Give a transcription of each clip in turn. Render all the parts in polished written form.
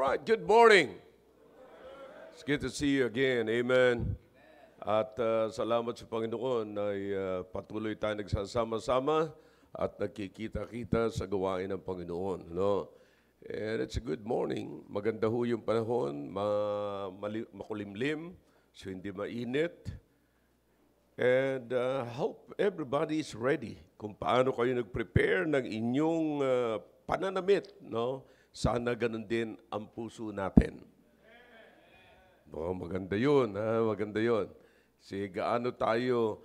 right, good morning. It's good to see you again. Amen. At salamat sa Panginoon ay patuloy tayo nagsasama-sama at nagkikita-kita sa gawain ng Panginoon. No? And it's a good morning. Maganda ho yung panahon, makulimlim, so hindi mainit. And hope everybody is ready kung paano kayo nag-prepare ng inyong pananamit. No? Sana ganun din ang puso natin. No, maganda yun, maganda yun. Gaano tayo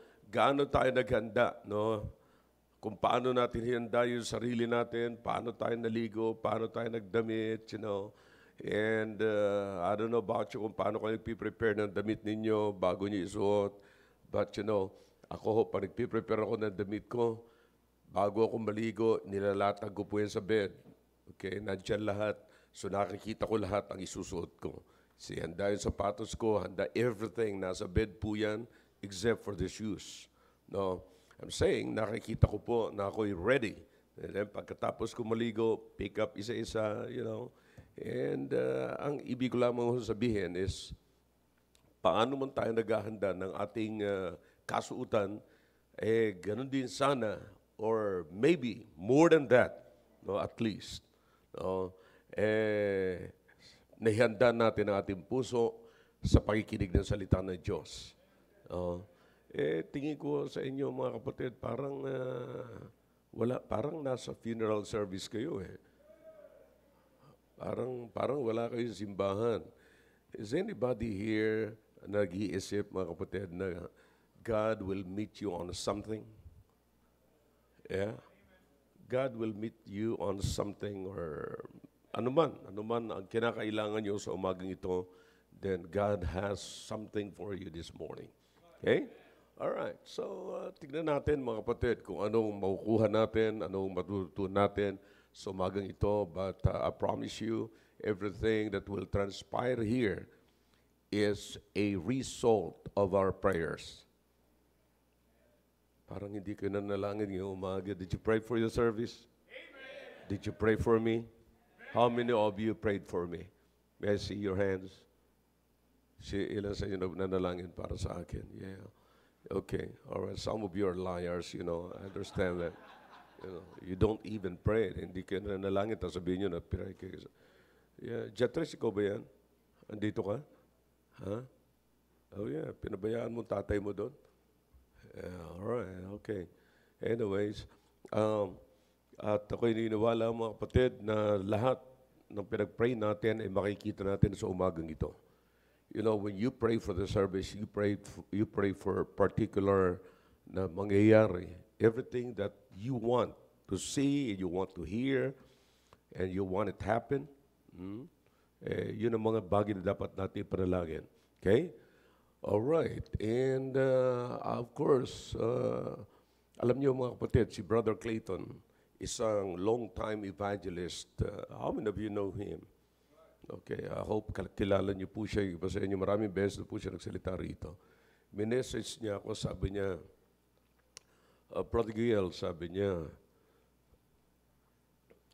naghanda, no? Kung paano natin handa yung sarili natin, paano tayo naligo, paano tayo nagdamit, you know. And I don't know about you kung paano kayo nagpiprepare ng damit ninyo bago nyo isuot. But you know, ako, pag nagpiprepare ako ng damit ko, bago ako maligo, nilalatag ko po yan sa bed. Okay, nandyan lahat. So nakikita ko lahat ang isusuot ko. Handa yung sapatos ko, handa everything. Nasa bed po yan, except for the shoes. No? I'm saying, nakikita ko po na ako'y ready. And then pagkatapos ko maligo, pick up isa-isa, you know. And ang ibig ko lamang sabihin is, paano man tayo naghahanda ng ating kasuutan, ganun din sana, or maybe more than that, no, at least. No? Nahihanda natin ang ating puso sa pakikinig ng salita ng Diyos. Tingin ko sa inyo mga kapatid, parang nasa funeral service kayo eh. Parang wala kayong simbahan. Is anybody here nag-iisip mga kapatid na God will meet you on something? Yeah? God will meet you on something or anuman ang kinakailangan nyo sa umagang ito, then God has something for you this morning. Okay? Alright. So, tignan natin mga kapatid kung anong makukuha natin, anong matutunan natin sa umagang ito. But I promise you, everything that will transpire here is a result of our prayers. Parang hindi kayo nanalangin ngayong umaga. Did you pray for your service? Amen. Did you pray for me? How many of you prayed for me? May I see your hands? Ilan sa inyo nanalangin para sa akin? Yeah. Okay. All right. Some of you are liars, you know. I understand that. You know, you don't even pray. Hindi kayo nanalangin, tapos sabihin nyo na pray kayo. Yeah. Jatris, ikaw ba yan? Andito ka? Huh? Oh yeah. Pinabayaan mo tatay mo doon? Yeah. All right. Okay. Anyways, at ako'y niniwala mga kapatid na lahat ng pinag-pray natin ay makikita natin sa umagang ito. You know, when you pray for the service, you pray for particular na mangyayari. Everything that you want to see, and you want to hear, and you want it happen, yun ang mga bagay na dapat natin panalangin. Okay? All right. And of course, alam niyo mga kapatid, si Brother Clayton, isang long-time evangelist. How many of you know him? Okay, I hope kilala niyo po siya. Iba sa inyo, maraming beses na po siya nagsalita rito. Minessage niya ako, sabi niya, Brother Giel, sabi niya,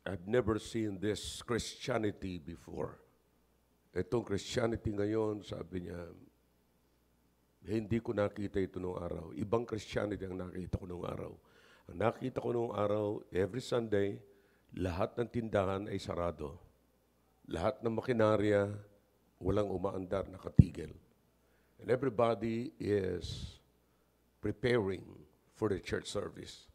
I've never seen this Christianity before. Itong Christianity ngayon, sabi niya, hindi ko nakita ito noong araw. Ibang Christianity ang nakita ko noong araw. Ang nakita ko noong araw, every Sunday, lahat ng tindahan ay sarado. Lahat ng makinarya, walang umaandar, nakatigil. And everybody is preparing for the church service.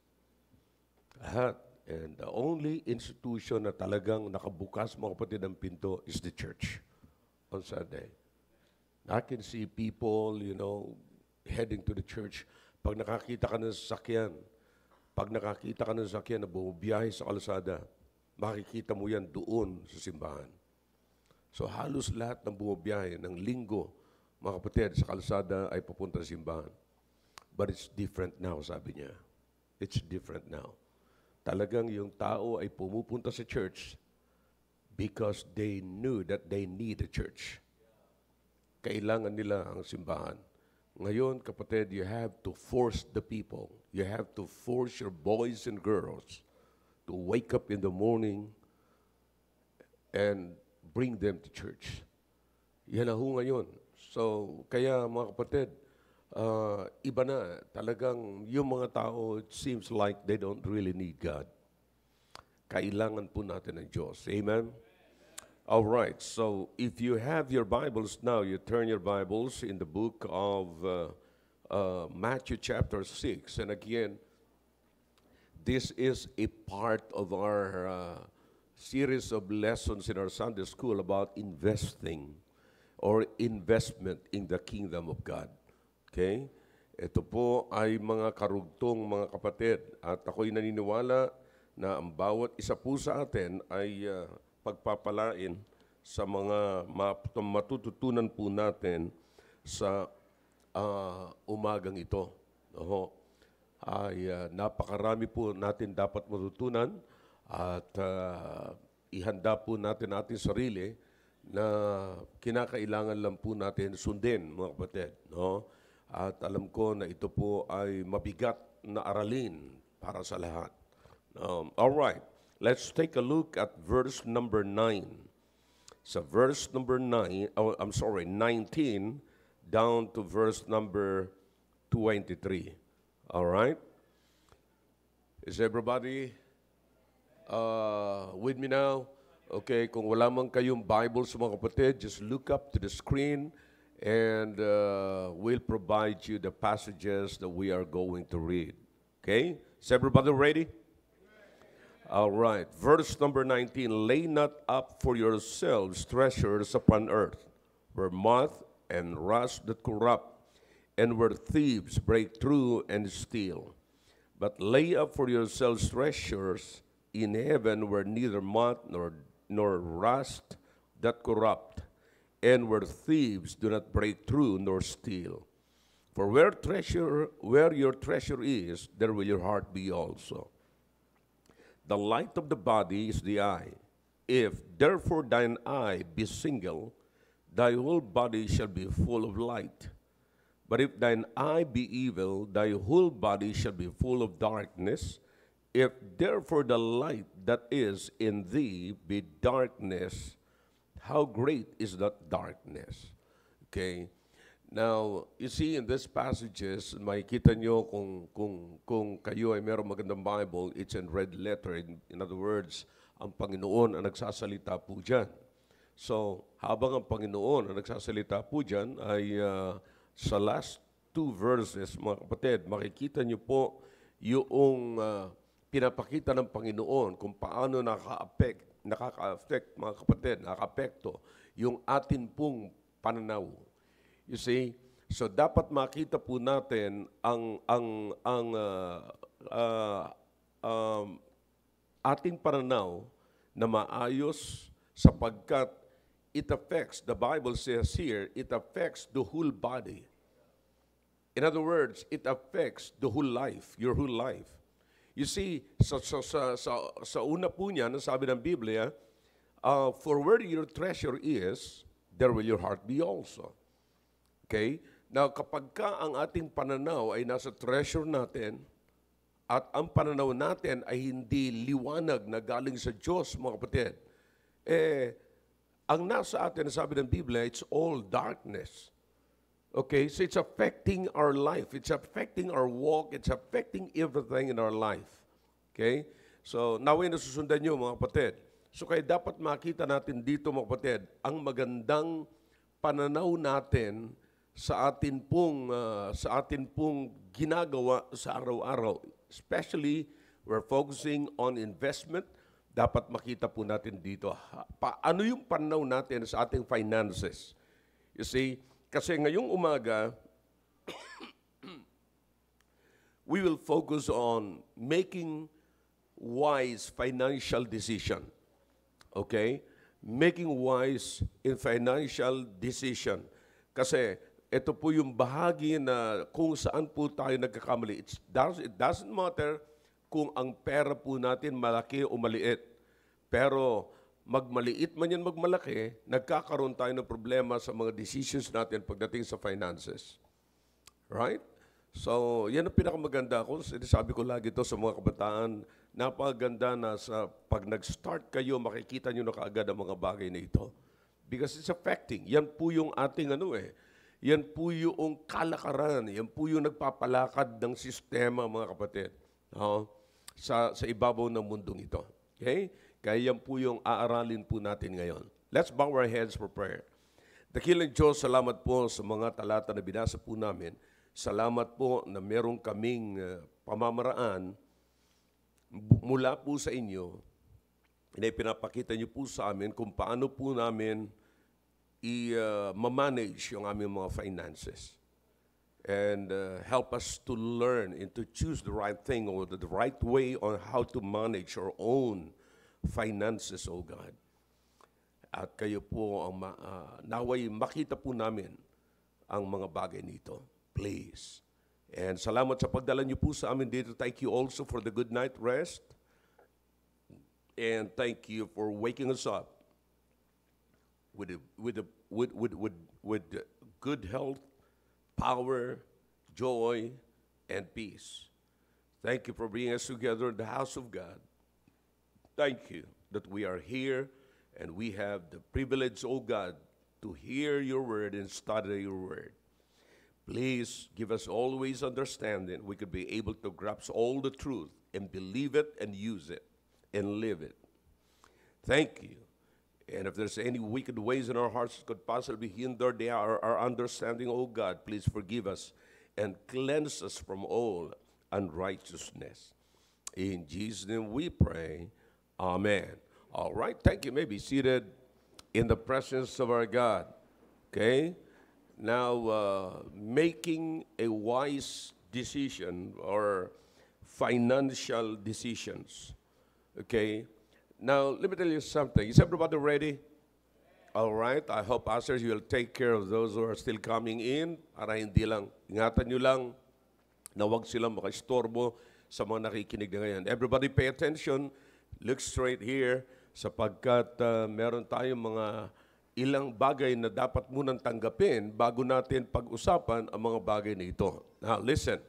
Lahat. And the only institution na talagang nakabukas mga kapatid ng pinto is the church on Sunday. I can see people, you know, heading to the church. Pag nakakita ka ng sasakyan, na bumibiyahe sa kalsada, makikita mo yan doon sa simbahan. So halos lahat ng bumibiyahe ng linggo, mga kapatid, sa kalsada ay papunta sa simbahan. But it's different now, sabi niya. It's different now. Talagang yung tao ay pumupunta sa church because they knew that they need a church. Kailangan nila ang simbahan. Ngayon, kapatid, you have to force the people. You have to force your boys and girls to wake up in the morning and bring them to church. Yan na ho ngayon. So, kaya mga kapatid, iba na. Talagang yung mga tao, it seems like they don't really need God. Kailangan po natin ng Diyos. Amen? All right, so if you have your Bibles now, you turn your Bibles in the book of Matthew chapter 6. And again, this is a part of our series of lessons in our Sunday school about investing or investment in the kingdom of God. Okay? Ito po ay mga karugtong mga kapatid. At ako'y naniniwala na ang bawat isa po sa atin ay pagpapalain sa mga matututunan po natin sa umagang ito. Ay napakarami po natin dapat matutunan at ihanda po natin ating sarili na kinakailangan lang po natin sundin, mga kapatid. At alam ko na ito po ay mabigat na aralin para sa lahat. All right. Let's take a look at verse number 9. So verse number 19 down to verse number 23. All right? Is everybody with me now? Okay, kung wala man kayong Bible sa mga kapatid, just look up to the screen and we'll provide you the passages that we are going to read. Okay? Is everybody ready? All right. Verse number 19, lay not up for yourselves treasures upon earth, where moth and rust that corrupt, and where thieves break through and steal. But lay up for yourselves treasures in heaven, where neither moth nor rust that corrupt, and where thieves do not break through nor steal. For where your treasure is, there will your heart be also. The light of the body is the eye. If therefore thine eye be single, thy whole body shall be full of light. But if thine eye be evil, thy whole body shall be full of darkness. If therefore the light that is in thee be darkness, how great is that darkness? Okay. Now, you see in these passages, makikita nyo kung kayo ay mayroong magandang Bible, it's in red letter. In other words, ang Panginoon ang nagsasalita po dyan. So, habang ang Panginoon ang nagsasalita po dyan, ay sa last two verses, mga kapatid, makikita nyo po yung pinapakita ng Panginoon kung paano nakaka-affect, mga kapatid, nakaka-apekto yung atin pong pananaw. You see, so dapat makita po natin ang ating pananaw na maayos sapagkat it affects, the Bible says here, it affects the whole body. In other words, it affects the whole life, your whole life. You see, sa una po niya, sabi ng Biblia, for where your treasure is, there will your heart be also. Okay? Now, kapag ang ating pananaw ay nasa treasure natin at ang pananaw natin ay hindi liwanag na galing sa Diyos, mga kapatid, ang nasa atin, sabi ng Biblia, it's all darkness. Okay? So it's affecting our life. It's affecting our walk. It's affecting everything in our life. Okay? So, naway nasusundan nyo, mga kapatid. So, kaya dapat makita natin dito, mga kapatid, ang magandang pananaw natin sa atin pong ginagawa sa araw-araw. Especially, we're focusing on investment. Dapat makita po natin dito, ano yung pananaw natin sa ating finances. You see, kasi ngayong umaga, we will focus on making wise financial decision. Okay? Making wise in financial decision. Kasi ito po yung bahagi na kung saan po tayo nagkakamali. It doesn't matter kung ang pera po natin malaki o maliit. Pero magmaliit man yan magmalaki, nagkakaroon tayo ng problema sa mga decisions natin pagdating sa finances. Right? So, yan ang pinakamaganda ko. Sabi ko lagi ito sa mga kabataan napakaganda na sa pag nag-start kayo, makikita nyo na kaagad ang mga bagay na ito. Because it's affecting. Yan po yung ating yan po yung kalakaran, yan po yung nagpapalakad ng sistema, mga kapatid, sa ibabaw ng mundong ito. Okay? Kaya yan po yung aaralin po natin ngayon. Let's bow our heads for prayer. Dakilang Diyos, salamat po sa mga talata na binasa po namin. Salamat po na meron kaming pamamaraan mula po sa inyo na ipinapakita niyo po sa amin kung paano po namin i-manage yung aming mga finances. And help us to learn and to choose the right thing or the right way on how to manage our own finances, O God. At kayo po, naway makita po namin ang mga bagay nito. Please. And salamat sa pagdala niyo po sa amin dito. Thank you also for the good night rest. And thank you for waking us up with good health, power, joy, and peace. Thank you for bringing us together in the house of God. Thank you that we are here and we have the privilege, oh God, to hear your word and study your word. Please give us always understanding. We could be able to grasp all the truth and believe it and use it and live it. Thank you. And if there's any wicked ways in our hearts that could possibly hinder our understanding, oh God, please forgive us and cleanse us from all unrighteousness. In Jesus' name we pray. Amen. All right, thank you. You may be seated in the presence of our God. Okay? Now, making a wise decision or financial decisions. Okay? Now, let me tell you something. Is everybody ready? All right. I hope, pastors, you will take care of those who are still coming in para hindi lang, ingatan nyo lang na huwag silang makaistorbo sa mga nakikinig na ngayon. Everybody pay attention. Look straight here sapagkat meron tayong mga ilang bagay na dapat munang tanggapin bago natin pag-usapan ang mga bagay na ito. Now, listen.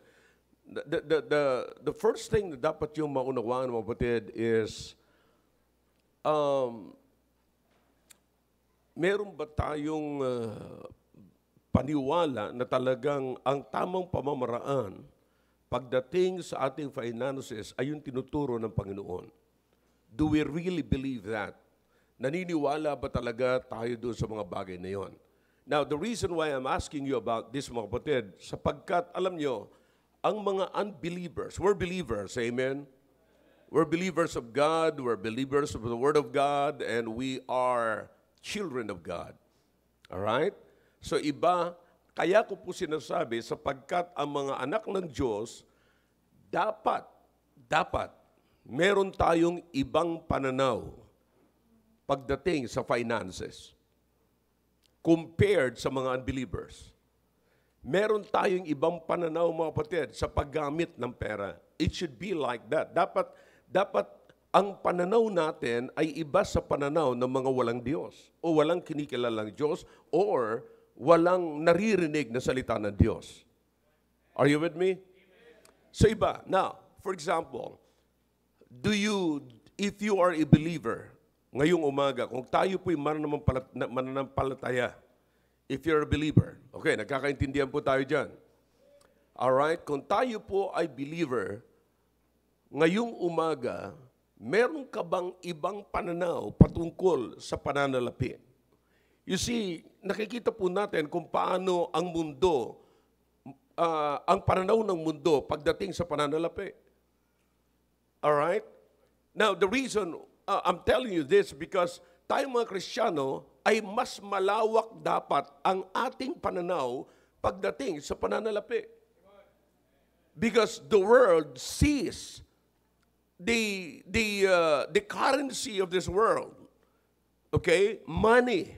The first thing na dapat yung maunawaan, mga kapatid, is meron ba tayong paniwala na talagang ang tamang pamamaraan pagdating sa ating finances ay yung tinuturo ng Panginoon? Do we really believe that? Naniniwala ba talaga tayo doon sa mga bagay na yon? Now, the reason why I'm asking you about this, mga kapatid, sapagkat, alam nyo, ang mga unbelievers, we're believers, amen? We're believers of God, we're believers of the Word of God, and we are children of God. All right? So iba, kaya ko po sinasabi, sapagkat ang mga anak ng Diyos, dapat, meron tayong ibang pananaw pagdating sa finances compared sa mga unbelievers. Meron tayong ibang pananaw, mga kapatid, sa paggamit ng pera. It should be like that. Dapat ang pananaw natin ay iba sa pananaw ng mga walang Diyos o walang kinikilalang Diyos or walang naririnig na salita ng Diyos. Are you with me? So iba. Now, for example, if you are a believer, ngayong umaga, kung tayo po'y mananampalataya, if you're a believer, okay, nagkakaintindihan po tayo dyan. Alright, kung tayo po ay believer, ngayong umaga, meron ka bang ibang pananaw patungkol sa pananalapi? You see, nakikita po natin kung paano ang mundo, ang pananaw ng mundo pagdating sa pananalapi. Alright? Now, the reason I'm telling you this because tayong mga Kristiyano ay mas malawak dapat ang ating pananaw pagdating sa pananalapi. Because the world sees the currency of this world, okay, money,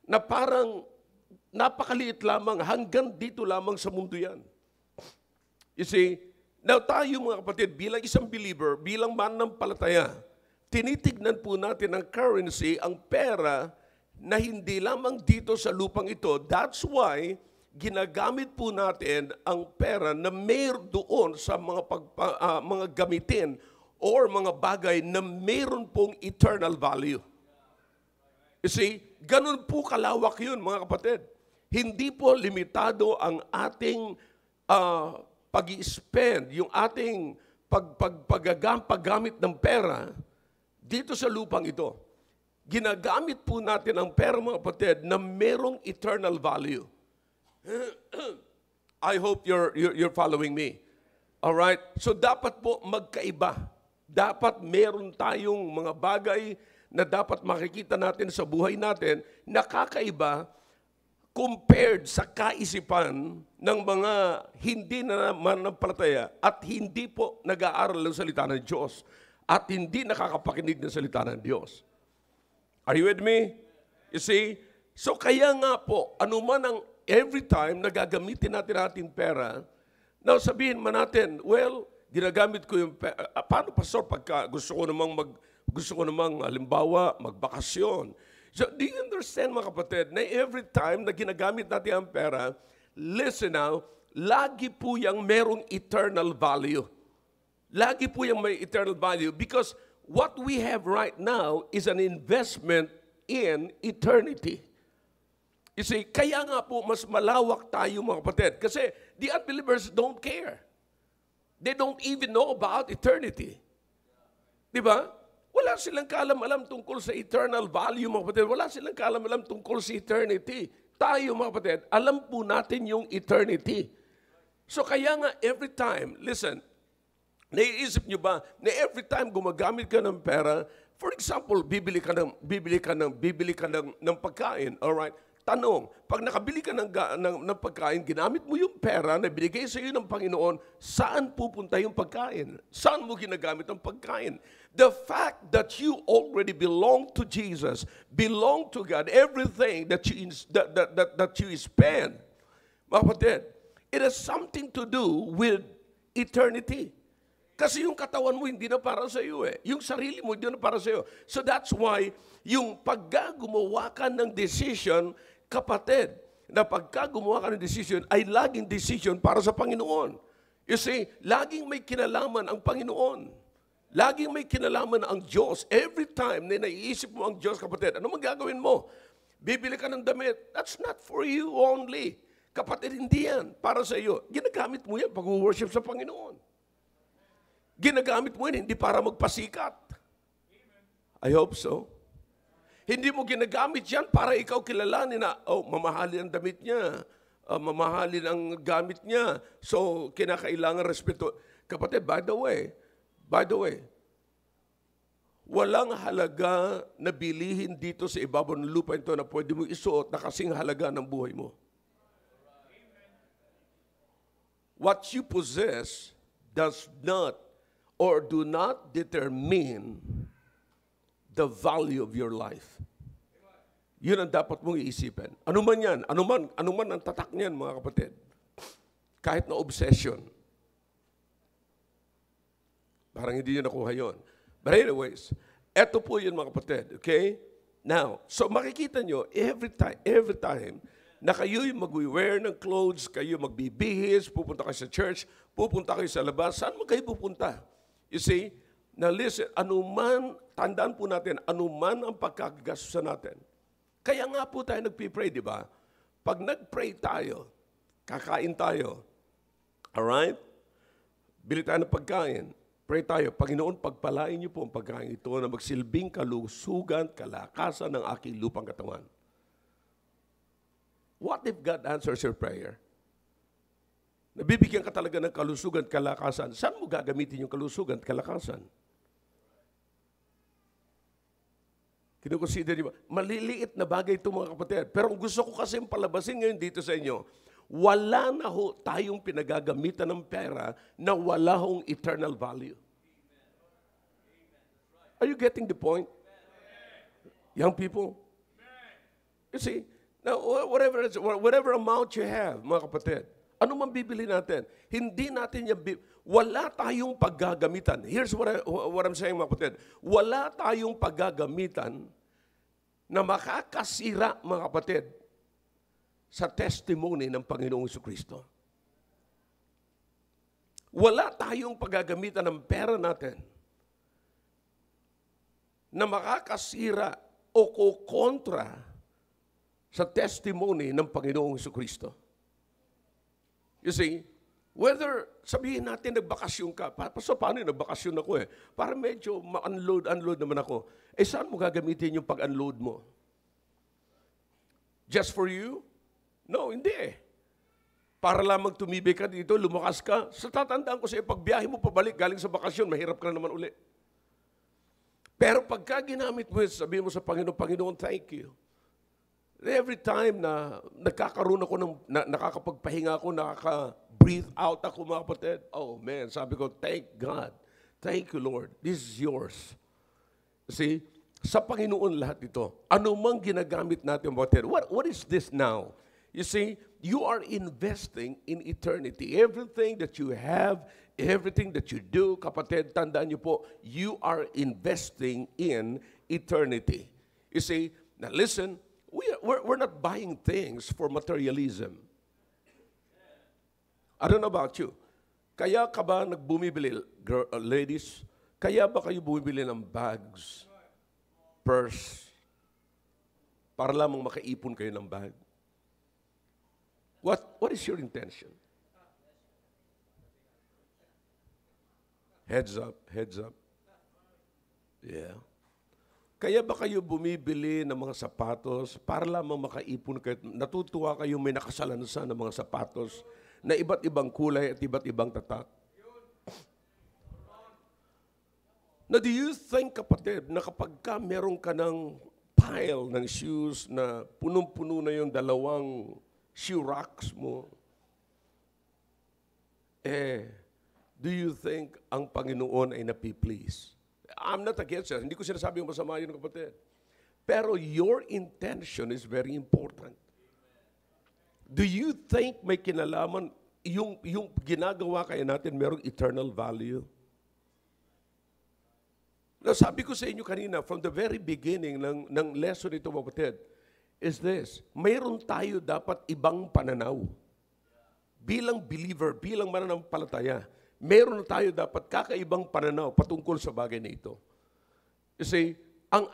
na parang napakaliit lamang, hanggang dito lamang sa mundo yan. You see, now tayo mga kapatid, bilang isang believer, bilang mananampalataya, tinitignan po natin ang currency, ang pera, na hindi lamang dito sa lupang ito. That's why ginagamit po natin ang pera na mayroon doon sa mga gamitin or mga bagay na meron pong eternal value. You see, ganun po kalawak yun, mga kapatid. Hindi po limitado ang ating pag-i-spend, yung ating paggamit ng pera dito sa lupang ito. Ginagamit po natin ang pera, mga kapatid, na merong eternal value. I hope you're following me. All right? So dapat po magkaiba. Dapat meron tayong mga bagay na dapat makikita natin sa buhay natin na kakaiba compared sa kaisipan ng mga hindi na manampalataya at hindi po nag-aaral ng salita ng Diyos at hindi nakakapakinig ng salita ng Diyos. Are you with me? You see? So kaya nga po, anuman ang every time na gagamitin natin ating pera, now sabihin man natin, well, ginagamit ko yung pera. Paano, Pastor, pagka gusto ko namang halimbawa, magbakasyon. So, do you understand, mga kapatid, na every time na ginagamit natin ang pera, listen now, lagi po yung merong eternal value. Lagi po yung may eternal value because what we have right now is an investment in eternity. You see, kaya nga po mas malawak tayo, mga kapatid, kasi the unbelievers don't care. They don't even know about eternity. Di ba? Wala silang kaalam-alam tungkol sa eternal value, mga kapatid. Wala silang kaalam-alam tungkol sa eternity. Tayo, mga kapatid, alam po natin yung eternity. So kaya nga, every time, listen, naiisip nyo ba na every time gumagamit ka ng pera, for example, bibili ka ng pagkain, all right? Tanong, pag nakabili ka ng pagkain, ginamit mo yung pera na binigay sa iyo ng Panginoon, saan pupunta yung pagkain? Saan mo ginagamit ang pagkain? The fact that you already belong to Jesus, belong to God, everything that you spend, mga kapatid, it has something to do with eternity. Kasi yung katawan mo hindi na para sa iyo eh. Yung sarili mo hindi na para sa iyo. So that's why yung paggumawa ka ng decision, kapatid, na pagka gumawa ka ng decision, ay laging decision para sa Panginoon. You see, laging may kinalaman ang Panginoon. Laging may kinalaman ang Diyos. Every time na naiisip mo ang Diyos, kapatid, ano magagawin mo? Bibili ka ng damit. That's not for you only. Kapatid, hindi yan para sa iyo. Ginagamit mo yan pag-worship sa Panginoon. Ginagamit mo yan hindi para magpasikat. I hope so. Hindi mo ginagamit yan para ikaw kilalanin na, oh, mamahalin ang damit niya, mamahalin ang gamit niya, so kinakailangan respeto. Kapatid, by the way, walang halaga na bilihin dito sa ibabaw ng lupa ito na pwede mo isuot na kasing halaga ng buhay mo. What you possess does not or do not determine the value of your life. Yun ang dapat mong iisipin. Ano man yan, ano man ang tatak niyan, mga kapatid. Kahit na obsession. Parang hindi nyo nakuha yun. But anyways, eto po yun, mga kapatid. Okay? Now, so makikita nyo, every time na kayo'y mag-wear ng clothes, kayo magbibihis, pupunta kayo sa church, pupunta kayo sa labas, saan mo kayo pupunta? You see? Now listen, tandaan po natin, anuman ang pagkakagastusan natin. Kaya nga po tayo nagpipray, di ba? Pag nagpray tayo, kakain tayo. Alright? Bili tayo ng pagkain. Pray tayo, Panginoon, pagpalain niyo po ang pagkain ito na magsilbing kalusugan, kalakasan ng aking lupang katawan. What if God answers your prayer? Nabibigyan ka talaga ng kalusugan, kalakasan. Saan mo gagamitin yung kalusugan, kalakasan? Kinukonsider niyo ba? Maliliit na bagay ito, mga kapatid. Pero ang gusto ko kasi palabasin ngayon dito sa inyo, wala na ho tayong pinagagamitan ng pera na wala hong eternal value. Are you getting the point? Young people? You see, now whatever amount you have, mga kapatid, ano man bibili natin? Hindi natin wala tayong paggagamitan. Here's what I'm saying, mga kapatid. Wala tayong paggagamitan na makakasira, mga kapatid, sa testimony ng Panginoong Jesucristo. Wala tayong paggagamitan ng pera natin na makakasira o kukontra sa testimony ng Panginoong Jesucristo. You see, whether sabihin natin nagbakasyon ka, so paano yung nagbakasyon ako para medyo ma-unload naman ako. Saan mo gagamitin yung pag-unload mo? Just for you? No, hindi Para lamang tumibay ka dito, lumakas ka. Sa tatandaan ko sa'yo, pag biyahe mo pabalik, galing sa bakasyon, mahirap ka na naman uli. Pero pagka ginamit mo, sabihin mo sa Panginoon, Panginoon, thank you. Every time na nagkakaroon ako nakakapagpahinga ako, nakaka-breathe out ako, mga kapatid. Oh man, sabi ko, thank God. Thank you, Lord. This is yours. See, sa Panginoon lahat ito. Ano mang ginagamit natin, mga kapatid. What is this now? You see, you are investing in eternity. Everything that you have, everything that you do, kapatid, tandaan niyo po, you are investing in eternity. You see, now listen, we're not buying things for materialism. I don't know about you. Kaya ka ba nagbumibili, ladies, kaya ba kayo bumibili ng bags, purse, para lamang makaipon kayo ng bag? What is your intention? Heads up, heads up. Yeah. Kaya ba kayo bumibili ng mga sapatos para lamang makaipon kayo? Natutuwa kayo may nakasalansan ng mga sapatos na iba't ibang kulay at iba't ibang tatak? Na do you think, kapatid, na kapag ka meron ka ng pile ng shoes na punong-puno na yung dalawang shoe racks mo, do you think ang Panginoon ay napiplease? I'm not against it. Hindi ko sinasabi yung masama yun, kapatid. Pero your intention is very important. Do you think may kinalaman, yung ginagawa kaya natin merong eternal value? Now, sabi ko sa inyo kanina, from the very beginning ng lesson ito, kapatid, is this, mayroon tayo dapat ibang pananaw. Bilang believer, bilang mananampalataya, meron tayo dapat kakaibang pananaw patungkol sa bagay na ito. You see, ang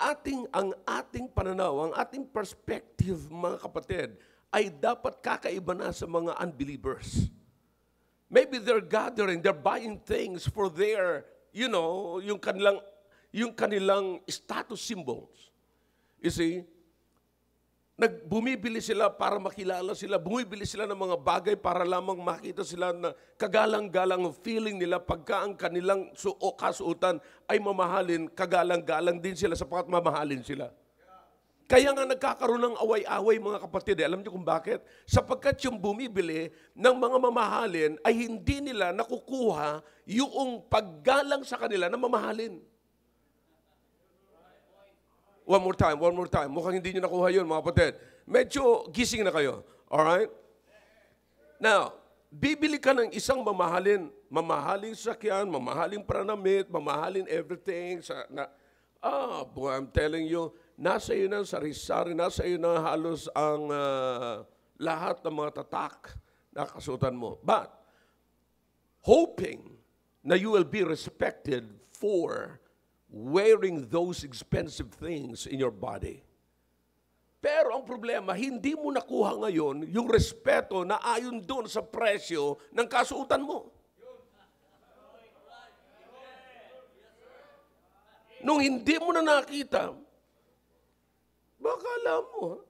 ating pananaw, ang ating perspective, mga kapatid, ay dapat kakaiba na sa mga unbelievers. Maybe they're gathering, they're buying things for their, yung kanilang status symbols. You see, bumibili sila para makilala sila, bumibili sila ng mga bagay para lamang makita sila na kagalang-galang feeling nila pagka ang kanilang kasuotan ay mamahalin, kagalang-galang din sila sapagkat mamahalin sila. Kaya nga nagkakaroon ng away-away, mga kapatid. Alam niyo kung bakit? Sapagkat yung bumibili ng mga mamahalin ay hindi nila nakukuha yung paggalang sa kanila na mamahalin. One more time. Mukhang hindi nyo nakuha yun, mga kapatid. Medyo gising na kayo. Alright? Now, bibili ka ng isang mamahalin sakyan, mamahaling pranamit, mamahalin everything. Boy, I'm telling you, nasa iyo na sari-sari, nasa iyo na halos ang lahat ng mga tatak na kasuotan mo. But, hoping na you will be respected for wearing those expensive things in your body. Pero ang problema, hindi mo nakuha ngayon yung respeto na ayon doon sa presyo ng kasuotan mo. Nung hindi mo na nakita, baka alam mo,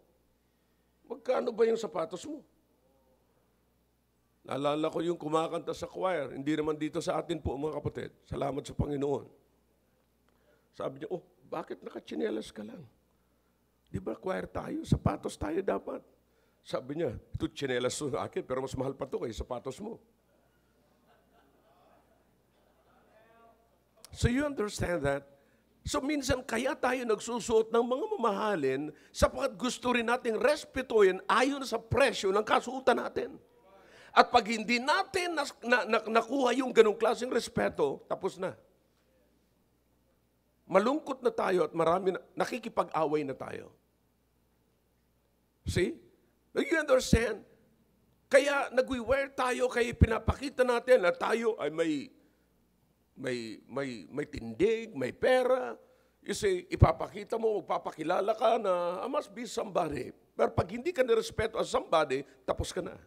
magkano ba yung sapatos mo? Naalala ko yung kumakanta sa choir, hindi naman dito sa atin po, mga kapatid. Salamat sa Panginoon. Sabi niya, bakit nakatsinelas ka lang? Di ba choir tayo? Sapatos tayo dapat. Sabi niya, ito tsinelas sa akin, pero mas mahal pa ito kay sapatos mo. So you understand that? So minsan kaya tayo nagsusuot ng mga mamahalin sapagkat gusto rin nating respetuhin ayon sa presyo ng kasuotan natin. At pag hindi natin nakuha yung ganong klaseng respeto, tapos na. Malungkot na tayo at nakikipag-away na tayo. See? You understand? Kaya nag-wear tayo, kaya pinapakita natin na tayo ay may tindig, may pera. You see, ipapakita mo, magpapakilala ka na, I must be somebody. Pero pag hindi ka nirespeto as somebody, tapos ka na.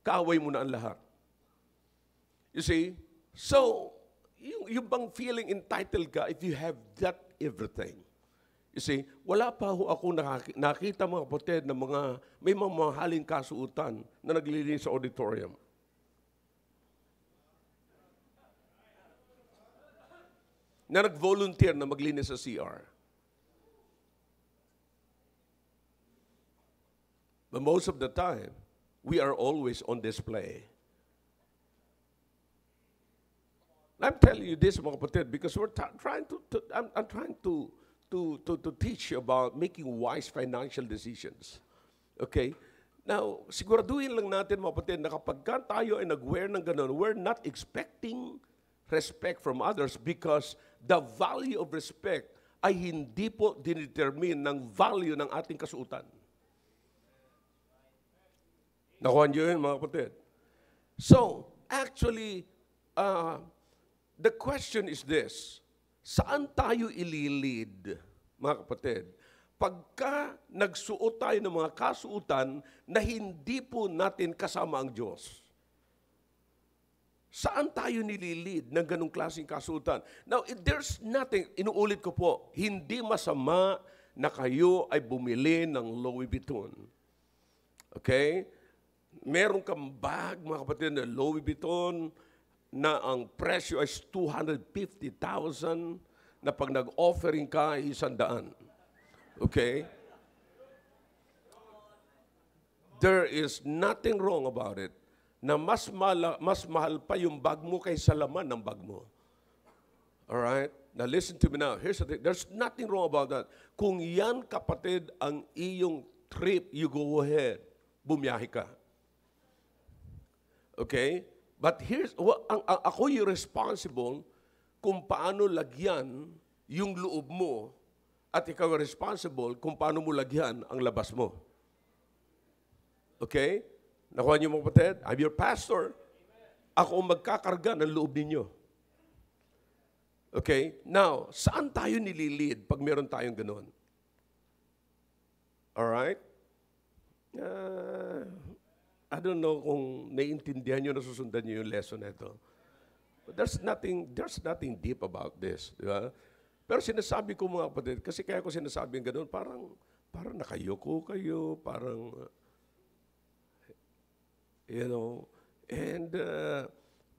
Kaaway mo na ang lahat. You see? So, yung bang feeling entitled ka if you have that everything. You see, wala pa ho ako nakita mga kapatid na may mga mahaling kasuutan na naglilinis sa auditorium. Na nag-volunteer na maglinis sa CR. But most of the time, we are always on display. I'm telling you this, mga kapatid, because we're trying I'm trying to teach you about making wise financial decisions. Okay? Now, siguraduhin lang natin, mga kapatid, na kapag tayo ay nag-wear ng ganun, we're not expecting respect from others because the value of respect ay hindi po dinetermine ng value ng ating kasuotan. Nakuha niyo yun, mga kapatid? So, actually, the question is this, saan tayo ililid, mga kapatid? Pagka nagsuot tayo ng mga kasuotan na hindi po natin kasama ang Diyos. Saan tayo nililid ng ganong klaseng kasuotan? Now, there's nothing, inuulit ko po, hindi masama na kayo ay bumili ng Louis Vuitton. Okay? Meron kang bag, mga kapatid, na Louis Vuitton, na ang presyo ay 250,000, na pag nag-offering ka, 100. Okay? There is nothing wrong about it na mas mahal pa yung bag mo kaysa laman ng bag mo. Alright? Now listen to me now. Here's the thing. There's nothing wrong about that. Kung yan, kapatid, ang iyong trip, you go ahead. Bumiyahe ka. Okay? But here's, ako yung responsible kung paano lagyan yung loob mo at ikaw yung responsible kung paano mo lagyan ang labas mo. Okay? Nakuha niyo mga kapatid? I'm your pastor. Ako ang magkakarga ng loob ninyo. Okay? Now, saan tayo nililid pag meron tayong ganun? Alright? I don't know kung naiintindihan nyo, nasusundan nyo yung lesson na ito. But there's nothing deep about this. Di ba? Pero sinasabi ko mga kapatid, kasi kaya ko sinasabi yung ganun, parang nakayoko kayo, parang, you know, and,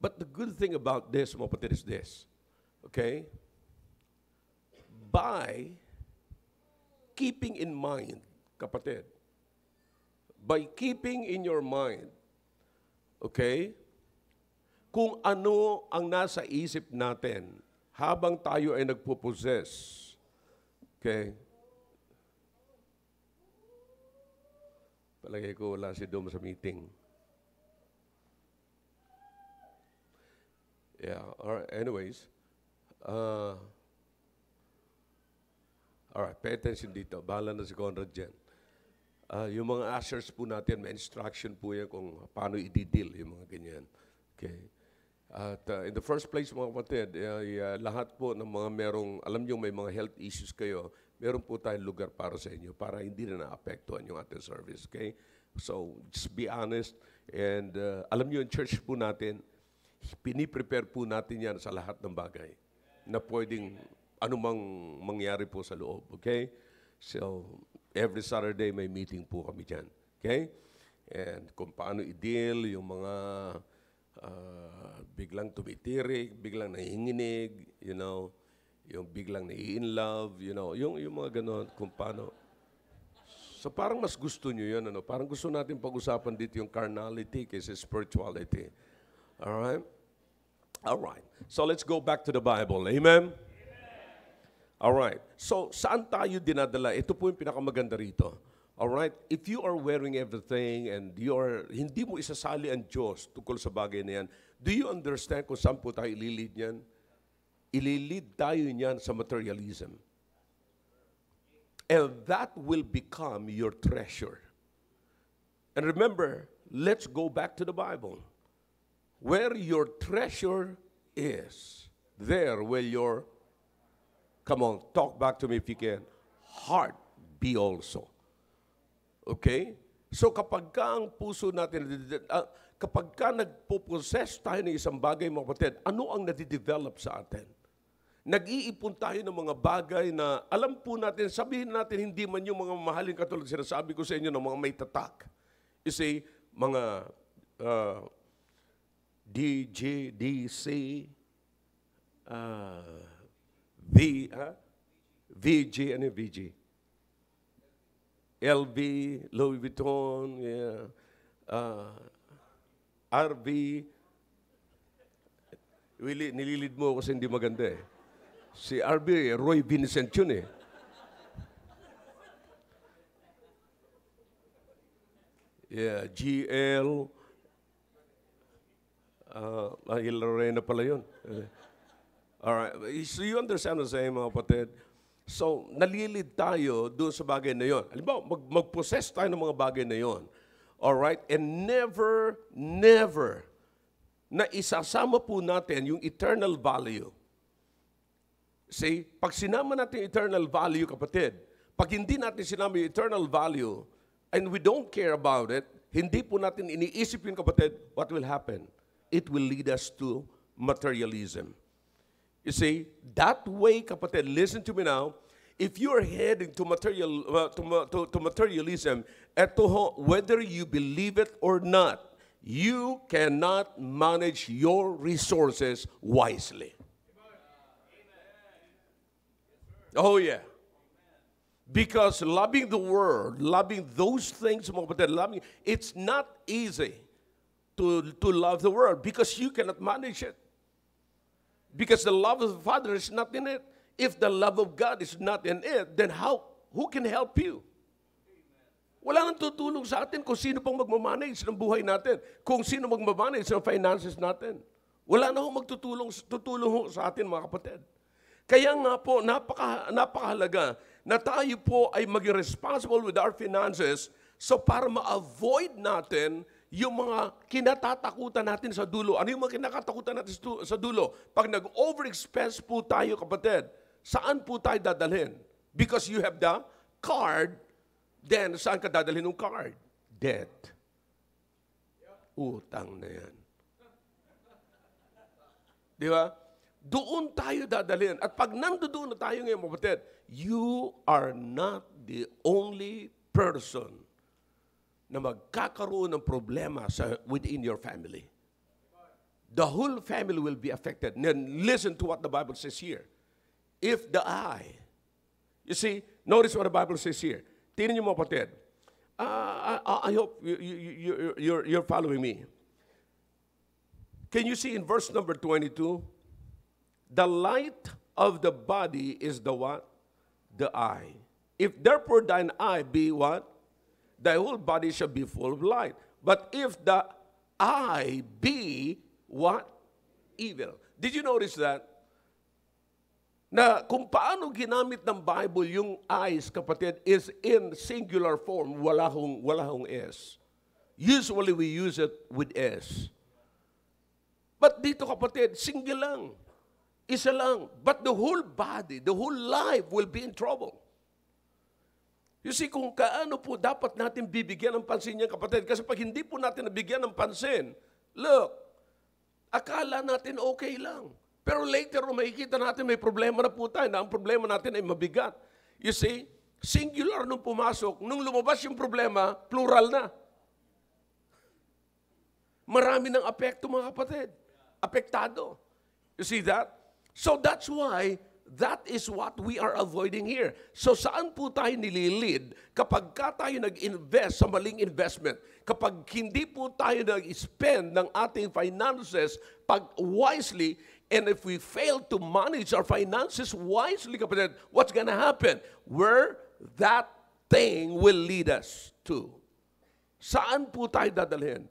but the good thing about this, mga kapatid, is this. Okay? By keeping in mind, kapatid, by keeping in your mind, okay, kung ano ang nasa isip natin habang tayo ay nagpo-possess. Okay? Palagay ko wala si Dom sa meeting. Yeah, all right, anyways. All right, pay attention dito. Bahala na si Conrad dyan. Yung mga ushers po natin, may instruction po yan kung paano i-deal yung mga ganyan. Okay. At in the first place, mga kapatid, lahat po ng mga merong, alam nyo may mga health issues kayo, meron po tayong lugar para sa inyo para hindi na naapektuhan yung ating service. Okay? So, just be honest. And alam nyo, yung church po natin, piniprepare po natin yan sa lahat ng bagay na pwedeng anumang mangyari po sa loob. Okay? So, every Saturday may meeting po kami dyan. Okay? And kung paano i-deal yung mga biglang tumitirik, biglang nahinginig, you know, yung biglang nai-in-love, you know, yung mga ganon, kung paano. So parang mas gusto nyo yun, ano? Parang gusto natin pag-usapan dito yung carnality kaysa spirituality. Alright? Alright. So let's go back to the Bible. Amen? Alright. So saan tayo dinadala? Ito po yung pinakamaganda rito. Alright? If you are wearing everything and hindi mo isasali ang Diyos tungkol sa bagay na yan, do you understand kung saan po tayo ililid niyan? Ililid tayo niyan sa materialism. And that will become your treasure. And remember, let's go back to the Bible. Where your treasure is, there will your Come on, talk back to me if you can. Heart be also. Okay? So kapag ka ang puso natin, kapag ka nagpo-possess tayo ng isang bagay, mga kapatid, ano ang nadidevelop sa atin? Nag-iipon tayo ng mga bagay na alam po natin, sabihin natin, hindi man yung mga mahaling katulad sinasabi ko sa inyo ng mga may tatak. You see, mga DJ, DC, VG, ano yung VG? LV, Louis Vuitton, yeah, RV. Nililid mo kasi hindi maganda eh. Si RB, Roy Vincent yun eh. Yeah, GL. Lorena pala yun. Alright, so you understand what I'm saying, mga kapatid? So, nalilid tayo doon sa bagay na yun. Halimbawa, mag-possess tayo ng mga bagay na yun. Alright? And never na isasama po natin yung eternal value. See, pag sinama natin yung eternal value, kapatid, pag hindi natin sinama yung eternal value, and we don't care about it, hindi po natin iniisip yun, kapatid, what will happen? It will lead us to materialism. You see, that way, kapatid, listen to me now, if you're heading to materialism, whether you believe it or not, you cannot manage your resources wisely. Oh yeah. Because loving the world, loving those things, mga kapatid, it's not easy to love the world because you cannot manage it. Because the love of the Father is not in it. If the love of God is not in it, then who can help you? Wala nang tutulong sa atin kung sino pang magmamanage ng buhay natin, kung sino magmamanage ng finances natin. Wala na hong tutulong sa atin, mga kapatid. Kaya nga po, napakahalaga na tayo po ay maging responsible with our finances so para ma-avoid natin yung mga kinatatakutan natin sa dulo. Ano yung mga kinatatakutan natin sa dulo? Pag nag-overexpense po tayo, kapatid, saan po tayo dadalhin? Because you have the card, then saan ka dadalhin ng card? Debt. Utang na yan. Di ba? Doon tayo dadalhin. At pag nandoon na tayo ngayon, kapatid, you are not the only person na magkakaroon ng problema within your family. The whole family will be affected. Then listen to what the Bible says here. If the eye, you see, notice what the Bible says here. Tingnan niyo mga kapatid. I hope you're following me. Can you see in verse number 22? The light of the body is the what? The eye. If therefore thine eye be what? Thy whole body shall be full of light. But if the eye be what? Evil. Did you notice that? Na kung paano ginamit ng Bible yung eyes, kapatid, is in singular form, wala hong S. Usually we use it with S. But dito, kapatid, single lang. Isa lang. But the whole body, the whole life will be in trouble. You see, kung kaano po dapat natin bibigyan ng pansin yan, kapatid. Kasi pag hindi po natin nabigyan ng pansin, look, akala natin okay lang. Pero later, makikita natin may problema na po tayo, na ang problema natin ay mabigat. You see, singular nung pumasok, nung lumabas yung problema, plural na. Marami ng apekto, mga kapatid. Apektado. You see that? So that's why, that is what we are avoiding here. So saan po tayo nililid kapag ka tayo nag-invest sa maling investment? Kapag hindi po tayo nag-spend ng ating finances wisely, and if we fail to manage our finances wisely, kapatid, what's gonna happen? Where that thing will lead us to. Saan po tayo dadalhin?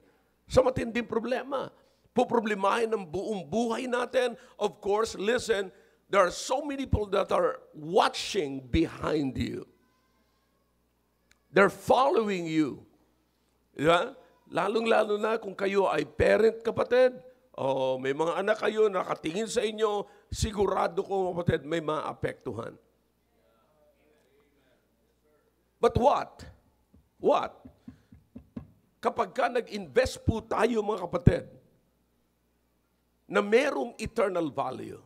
Sa matinding problema. Poproblemahin ng buong buhay natin. Of course, listen, there are so many people that are watching behind you. They're following you. Diba? Lalong-lalo na kung kayo ay parent, kapatid, o may mga anak kayo nakatingin sa inyo, sigurado ko, kapatid, may maapektuhan. But what? What? Kapag ka nag-invest po tayo, mga kapatid, na merong eternal value,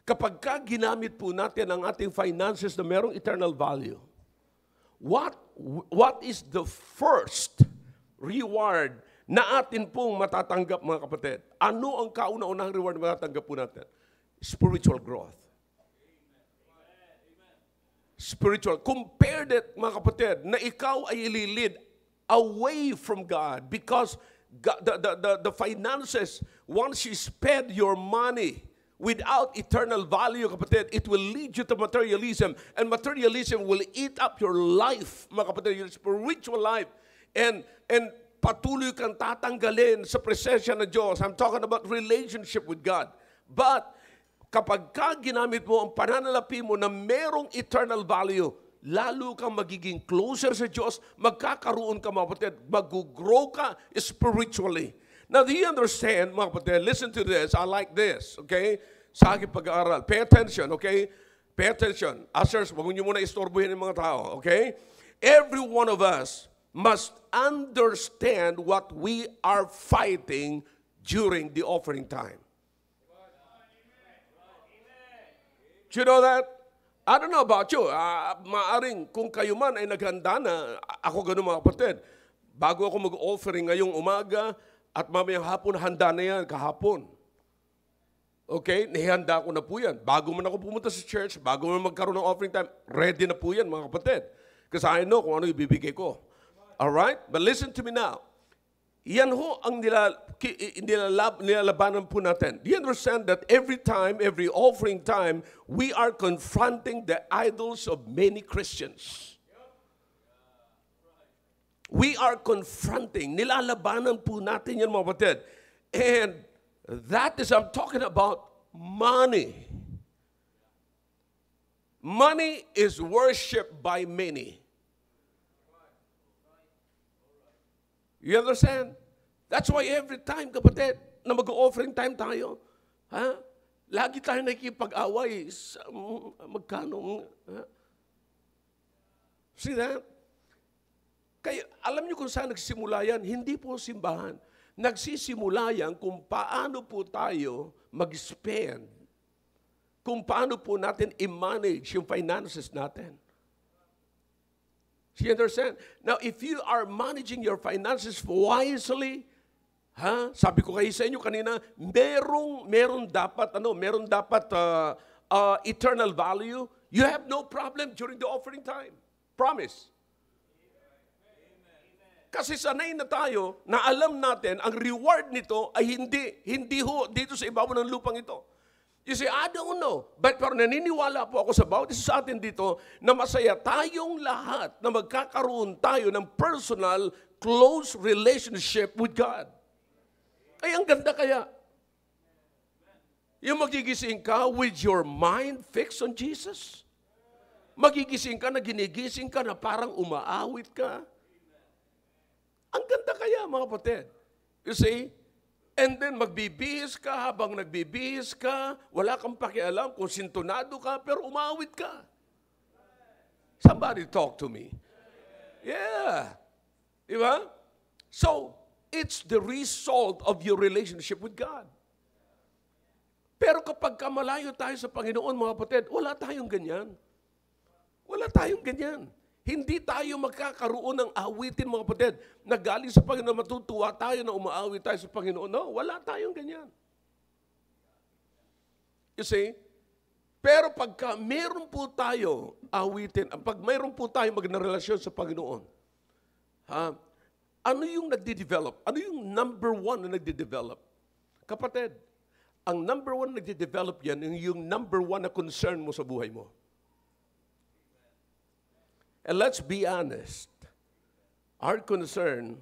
kapag ka ginamit po natin ang ating finances na merong eternal value, what is the first reward na atin pong matatanggap, mga kapatid? Ano ang kauna-unahang reward na matatanggap po natin? Spiritual growth. Spiritual. Compared it, mga kapatid, na ikaw ay ililid away from God because God, the finances, once you spend your money without eternal value, kapatid, it will lead you to materialism. And materialism will eat up your life, mga kapatid, your spiritual life. And patuloy kang tatanggalin sa presensya ng Diyos. I'm talking about relationship with God. But kapag ka ginamit mo ang pananalapi mo na merong eternal value, lalo kang magiging closer sa Diyos, magkakaroon ka, mga kapatid, mag-grow ka spiritually. Now, do you understand, mga kapatid? Listen to this. I like this, okay? Sa aking pag-aaral. Pay attention, okay? Pay attention. Ushers, wag niyo muna istorbohin ng mga tao, okay? Every one of us must understand what we are fighting during the offering time. Do you know that? I don't know about you. Maaring kung kayo man ay naghanda na, ako ganun, mga kapatid, bago ako mag-offering ngayong umaga, at mamayang hapon, handa na yan kahapon. Okay? Nihanda ko na po yan. Bago man ako pumunta sa church, bago man magkaroon ng offering time, ready na po yan, mga kapatid. Kasi I know kung ano ibibigay ko. Alright? But listen to me now. Yan ho ang nilalabanan po natin. Do you understand that every time, every offering time, we are confronting the idols of many Christians? We are confronting, nilalabanan po natin yan, mga kapatid. And that is, I'm talking about money. Money is worshipped by many. You understand? That's why every time, kapatid, na mag-offering time tayo, lagi tayo nakikipag-away sa magkano. See that? Kaya alam niyo kung saan nagsimula yan? Hindi po simbahan. Nagsisimula yan kung paano po tayo mag-spend. Kung paano po natin i-manage yung finances natin. You understand? Now, if you are managing your finances wisely, sabi ko kayo sa inyo kanina, meron dapat eternal value. You have no problem during the offering time. Promise. Kasi sanay na tayo na alam natin ang reward nito ay hindi ho dito sa ibabaw ng lupang ito. You say, I don't know. But pero naniniwala po ako sa bawat isa sa atin dito na masaya tayong lahat na magkakaroon tayo ng personal, close relationship with God. Ay, ang ganda kaya. Yung magigising ka with your mind fixed on Jesus. Magigising ka na ginigising ka na parang umaawit ka. Ang ganda kaya, mga kapatid. You see? And then magbibihis ka, habang nagbibihis ka, wala kang pakialam kung sintonado ka, pero umawit ka. Somebody talk to me. Yeah. Diba? So, it's the result of your relationship with God. Pero kapag kamalayo tayo sa Panginoon, mga kapatid, wala tayong ganyan. Wala tayong ganyan. Hindi tayo magkakaroon ng awitin, mga kapatid, na galing sa Panginoon, matutuwa tayo na umaawit tayo sa Panginoon. No, wala tayong ganyan. You see? Pero pagka meron po tayo awitin, pag meron po tayo magna-relasyon sa Panginoon, ano yung nagde-develop? Ano yung number one na nagde-develop? Kapatid, ang number one na nagde-develop yan, yung number one na concern mo sa buhay mo. And let's be honest, our concern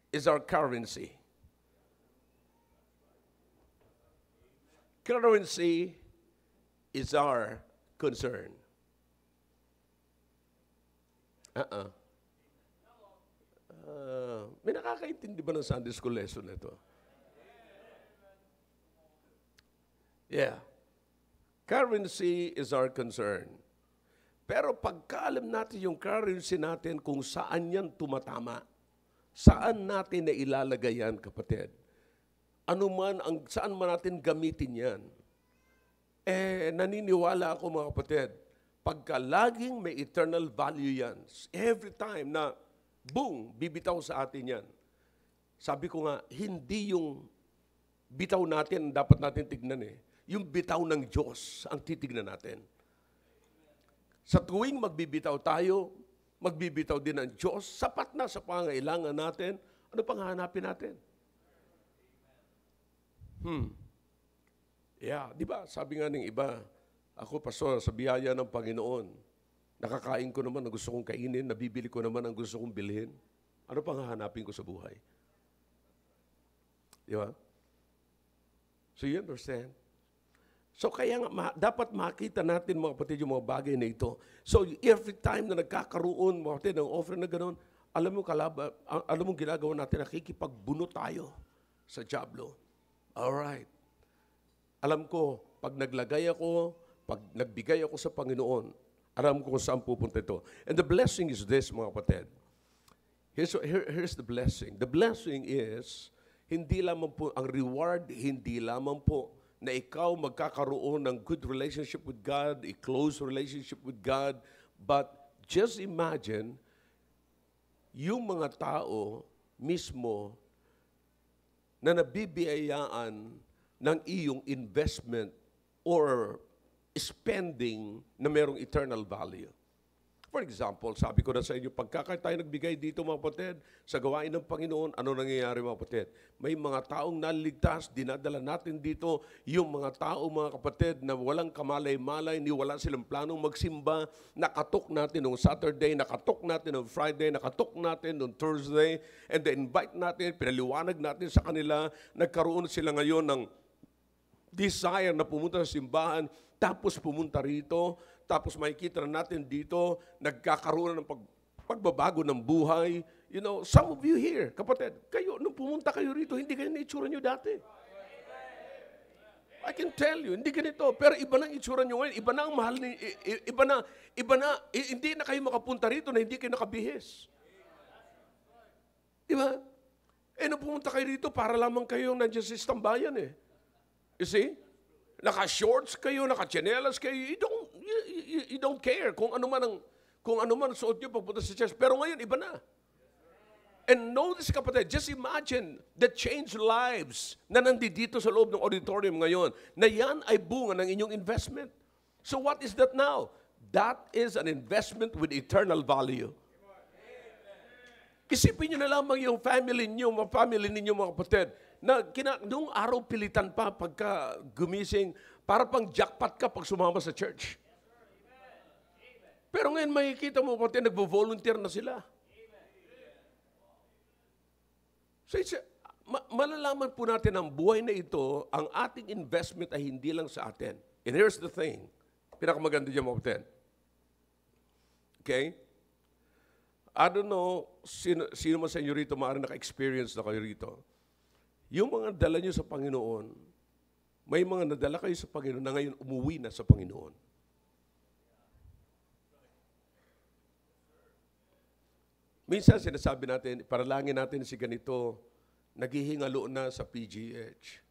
is our currency. Currency is our concern. May nakakaintindi ba ng Sunday school lesson na ito? Yeah. Currency is our concern. Pero pagkaalam natin yung currency natin kung saan yan tumatama, saan natin na ilalagay yan, kapatid? Saan man natin gamitin yan? Naniniwala ako mga kapatid, pagka laging may eternal value yan, every time na, boom, bibitaw sa atin yan. Sabi ko nga, hindi yung bitaw natin dapat natin tignan Yung bitaw ng Diyos ang titignan natin. Sa tuwing magbibitaw tayo, magbibitaw din ang Diyos, sapat na sa pangailangan natin, ano pang hahanapin natin? Yeah, di ba? Sabi nga ng iba, ako, pastor, sa biyaya ng Panginoon, nakakain ko naman ang gusto kong kainin, nabibili ko naman ang gusto kong bilhin. Ano pang hahanapin ko sa buhay? Di ba? So you understand? So kaya nga, dapat makita natin mga kapatid yung mga bagay na ito. So every time na nagkakaroon mga kapatid ng offering na gano'n, alam mo ginagawa natin, nakikipagbuno tayo sa diablo. Alright. Alam ko, pag nagbigay ako sa Panginoon, alam ko kung saan pupunta ito. And the blessing is this, mga kapatid. Here's the blessing. The blessing is, hindi lamang po, ang reward, hindi lamang po na ikaw magkakaroon ng good relationship with God, a close relationship with God, but just imagine, yung mga tao mismo na nabibiyayaan ng iyong investment or spending na merong eternal value. For example, sabi ko na sa inyo, pagka tayo nagbigay dito mga kapatid, sa gawain ng Panginoon, ano nangyayari mga kapatid? May mga taong naligtas, dinadala natin dito, yung mga tao mga kapatid na walang kamalay-malay, ni wala silang planong magsimba, nakatok natin noong Saturday, nakatok natin noong Friday, nakatok natin noong Thursday, and then invite natin, pinaliwanag natin sa kanila, nagkaroon sila ngayon ng desire na pumunta sa simbahan, tapos pumunta rito, tapos makikita na natin dito, nagkakaroon ng pagbabago ng buhay. You know, some of you here, kapatid, kayo, nung pumunta kayo rito, hindi kayo na itsura nyo dati. I can tell you, hindi ganito. Pero iba na ang itsura nyo ngayon, iba na ang mahal, hindi na kayo makapunta rito na hindi kayo nakabihis. Diba? Nung pumunta kayo rito, para lamang kayo nandiyan sa istambayan You see? Naka-shorts kayo, naka-chanelas kayo, you don't care kung ano man ang suot nyo pagpunta sa church. Pero ngayon, iba na. And notice kapatid, just imagine the changed lives na nandito sa loob ng auditorium ngayon, na yan ay bunga ng inyong investment. So what is that now? That is an investment with eternal value. Isipin nyo na lamang yung family ninyo mga kapatid, na noong araw pilitan pa pagka gumising, para pang jackpot ka pag sumama sa church. Pero ngayon makikita mo pati nagvo-volunteer na sila. So malalaman po natin ang buhay na ito, ang ating investment ay hindi lang sa atin. And here's the thing, pinakamaganda dyan mga kapatid. Okay? I don't know, sino man sa inyo rito maaaring naka-experience na kayo rito. Yung mga dala nyo sa Panginoon, may mga nadala kayo sa Panginoon na ngayon umuwi na sa Panginoon. Minsan sinasabi natin, paralangin natin si ganito, naghihingalo na sa PGH.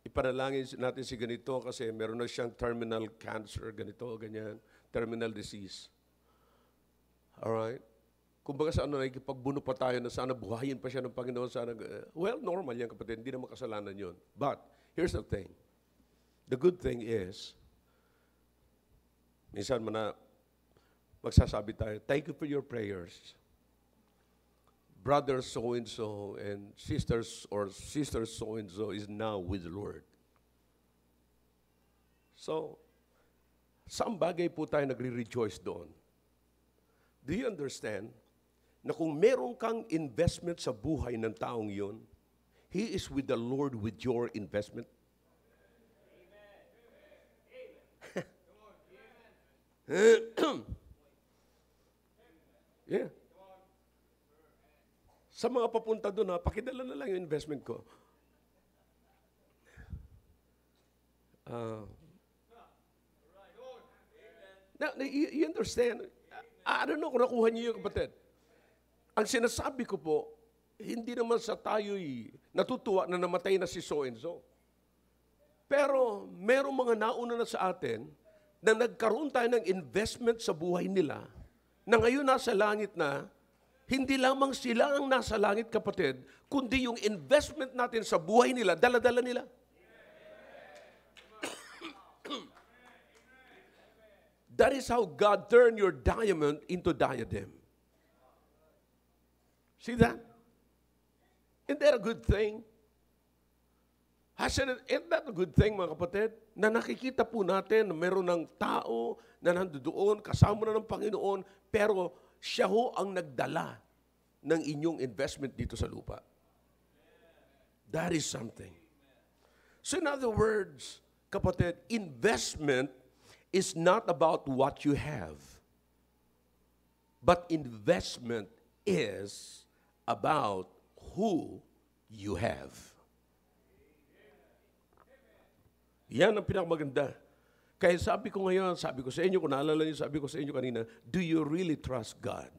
Ipanalangin natin si ganito kasi meron na siyang terminal cancer, ganito, ganyan, terminal disease. Alright? Kumbaga sa nakikipagbuno pa tayo na sana buhayin pa siya ng Panginoon. Well, normal yan kapatid, hindi naman kasalanan yun. But, here's the thing. The good thing is, minsan magsasabi tayo, thank you for your prayers. Brother so-and-so and sisters so-and-so is now with the Lord. So, saan bagay po tayo nagre-rejoice doon? Do you understand na kung meron kang investment sa buhay ng taong yun, he is with the Lord with your investment? Yeah. Sa mga papunta doon, pakidala na lang yung investment ko. Now, you understand? I don't know kung nakuha niyo yung kapatid. Ang sinasabi ko po, hindi naman sa tayo'y natutuwa na namatay na si so-and-so. Pero merong mga nauna na sa atin na nagkaroon tayo ng investment sa buhay nila na ngayon nasa langit na, hindi lamang sila ang nasa langit, kapatid, kundi yung investment natin sa buhay nila, dala-dala nila. That is how God turned your diamond into diadem. See that? Isn't that a good thing? Isn't that a good thing, mga kapatid? Na nakikita po natin na meron ng tao na nandoon, kasama na ng Panginoon, pero siya ho ang nagdala ng inyong investment dito sa lupa. That is something. So in other words, kapatid, investment is not about what you have, but investment is about who you have. Yan ang pinakamaganda. Kaya sabi ko ngayon, sabi ko sa inyo, kung naalala niyo, sabi ko sa inyo kanina, do you really trust God?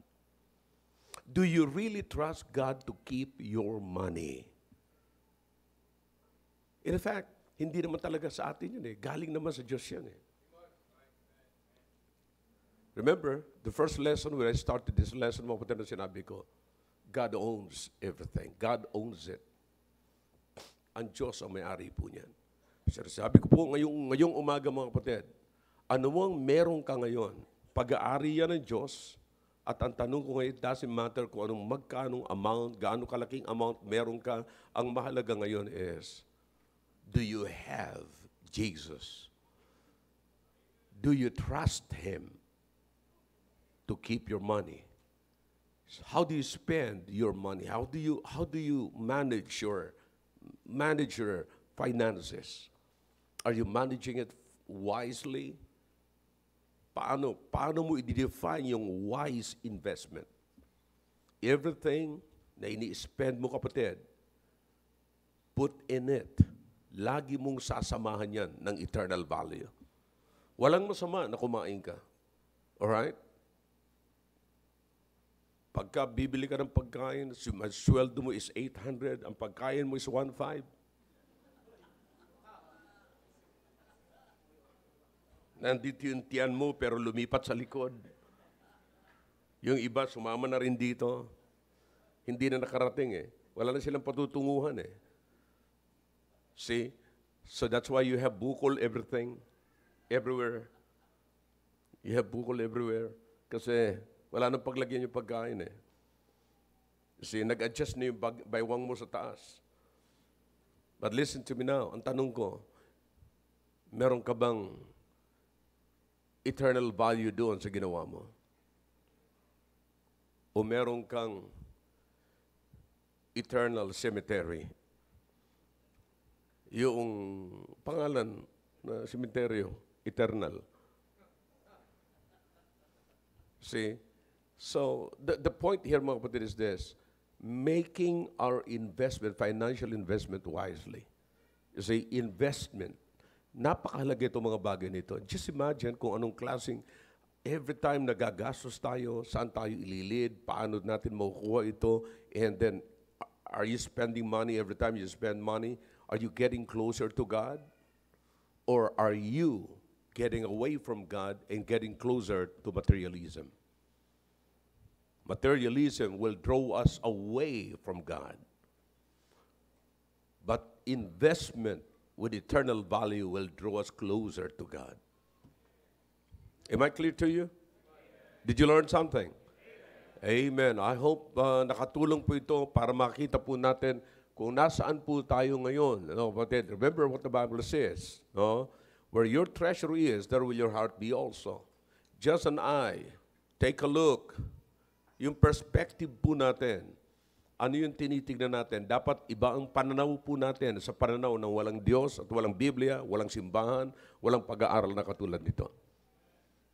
Do you really trust God to keep your money? In fact, hindi naman talaga sa atin yun eh. Galing naman sa Diyos yan eh. Remember, the first lesson when I started this lesson, mga kapatid na sinabi ko, God owns everything. God owns it. Ang Diyos ang may-ari po niyan. Sabi ko po ngayong umaga, mga kapatid, anumang meron ka ngayon, pag-aari yan ng Diyos, at ang tanong ko ngayon, it doesn't matter kung anong magkanong amount, gaano kalaking amount meron ka, ang mahalaga ngayon is, do you have Jesus? Do you trust Him to keep your money? How do you spend your money? How do you manage your finances? Are you managing it wisely? Paano mo i-define yung wise investment? Everything na ini-spend mo, kapatid, put in it. Lagi mong sasamahan yan ng eternal value. Walang masama na kumain ka. Alright? Pagka bibili ka ng pagkain, sweldo mo is 800, ang pagkain mo is 1,500. Nandito yung tiyan mo pero lumipat sa likod. Yung iba, sumama na rin dito. Hindi na nakarating eh. Wala na silang patutunguhan eh. See? So that's why you have bukol everything. Everywhere. You have bukol everywhere. Kasi wala nang paglagyan yung pagkain eh. See, nag-adjust na yung baywang mo sa taas. But listen to me now. Ang tanong ko, meron ka bang eternal value doon sa ginawa mo? O meron kang eternal cemetery? Yung pangalan na cemeteryo, eternal. See? So, the point here, mga kapatid, is this. Making our investment, financial investment wisely. You see, investment. Napakahalaga itong mga bagay nito. Just imagine kung anong klaseng, every time nagagastos tayo, saan tayo ililid, paano natin makukuha ito, and then, are you spending money every time you spend money? Are you getting closer to God? Or are you getting away from God and getting closer to materialism? Materialism will draw us away from God. But investment with eternal value will draw us closer to God. Am I clear to you? Did you learn something? Amen. I hope nakatulong po ito para makita po natin kung nasaan po tayo ngayon. But remember what the Bible says. No? Where your treasure is, there will your heart be also. Just an eye. Take a look. Yung perspective po natin. Ano yung tinitignan natin? Dapat iba ang pananaw po natin sa pananaw ng walang Diyos at walang Biblia, walang simbahan, walang pag-aaral na katulad nito.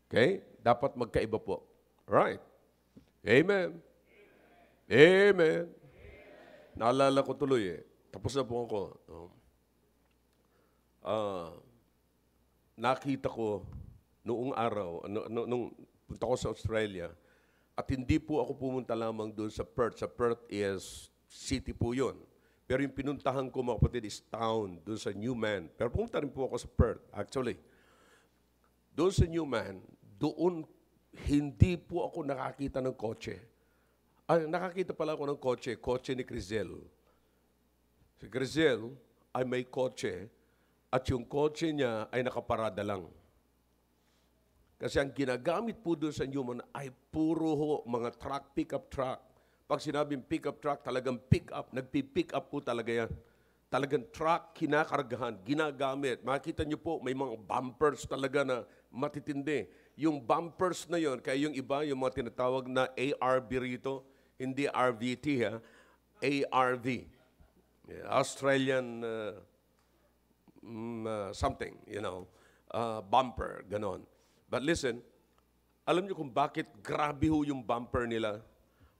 Okay? Dapat magkaiba po. Right? Amen. Amen. Naalala ko tuloy eh. Tapos na po ako. nakita ko noong araw, nung punta ko sa Australia, at hindi po ako pumunta lamang doon sa Perth. Sa Perth is city po yun. Pero yung pinuntahan ko, mga kapatid, is town, doon sa Newman. Pero pumunta rin po ako sa Perth, actually. Doon sa Newman, doon hindi po ako nakakita ng kotse. Nakakita pala ako ng kotse ni Crizel. Si Crizel ay may kotse at yung kotse niya ay nakaparada lang. Kasi ang ginagamit po doon sa Newman ay puro mga truck, pick-up truck. Pag sinabing pick-up truck, talagang pick-up, nagpi-pick up po talaga yan. Talagang truck, kinakargahan, ginagamit. Makita niyo po, may mga bumpers talaga na matitindi. Yung bumpers na yon, kaya yung iba, yung mga tinatawag na ARV rito, hindi RVT ha, ARV. Australian something, bumper, ganon. But listen, alam niyo kung bakit grabe ho yung bumper nila?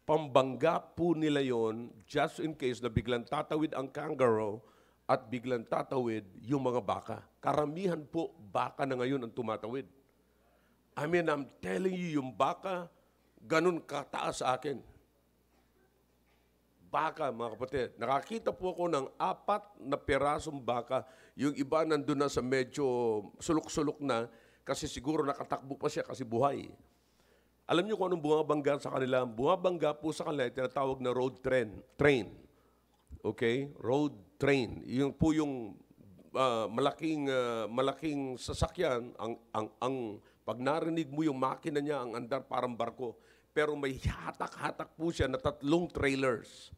Pambangga po nila yon just in case na biglang tatawid ang kangaroo at biglang tatawid yung mga baka. Karamihan po, baka na ngayon ang tumatawid. I mean, I'm telling you, yung baka, ganun kataas sa akin. Baka, mga kapatid. Nakakita po ako ng 4 na pirasong baka. Yung iba nandun na sa medyo sulok-sulok na kasi siguro nakatakbo pa siya kasi buhay. Alam niyo kung anong bumabangga sa kanila? Bumabangga po sa kanila, tinatawag na road train. Okay? Road train. Yung po yung malaking sasakyan, ang pag narinig mo yung makina niya, ang andar parang barko. Pero may hatak-hatak po siya na 3 trailers.